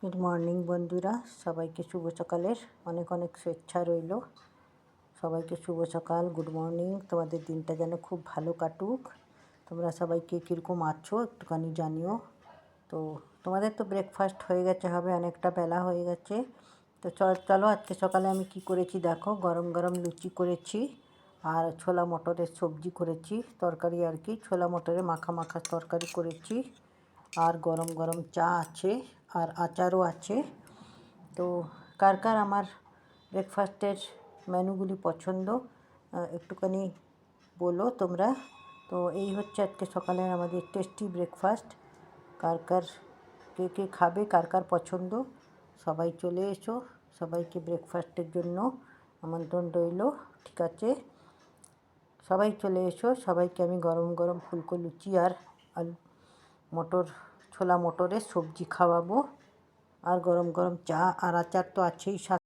Good morning বন্ধুরা, সবাইকে শুভ সকালের অনেক অনেক শুভেচ্ছা রইল। সবাইকে শুভ সকাল, গুড মর্নিং। তোমাদের দিনটা যেন খুব ভালো কাটুক। তোমরা সবাইকে কীরকম আছো একটুখানি জানিও। তো তোমাদের তো ব্রেকফাস্ট হয়ে গেছে, হবে অনেকটা বেলা হয়ে গেছে। তো চলো আজকে সকালে আমি কি করেছি দেখো। গরম গরম লুচি করেছি আর ছোলা মটরের সবজি করেছি, তরকারি আর কি, ছোলা মটরে মাখা মাখা তরকারি করেছি। আর গরম গরম চা আছে আর আচারও আছে। তো কার কার আমার ব্রেকফাস্টের মেনুগুলি পছন্দ একটুখানি বলো তোমরা। তো এই হচ্ছে আজকে সকালের আমাদের টেস্টি ব্রেকফাস্ট। কার কার কে কে খাবে, কার কার পছন্দ, সবাই চলে এসো। সবাইকে ব্রেকফাস্টের জন্য আমন্ত্রণ রইল, ঠিক আছে? সবাই চলে এসো, সবাইকে আমি গরম গরম ফুলকো লুচি আর আলু মটর, ছোলা মটরের সবজি খাওয়াবো। আর গরম গরম চা আর আচার তো আছেই সাথে।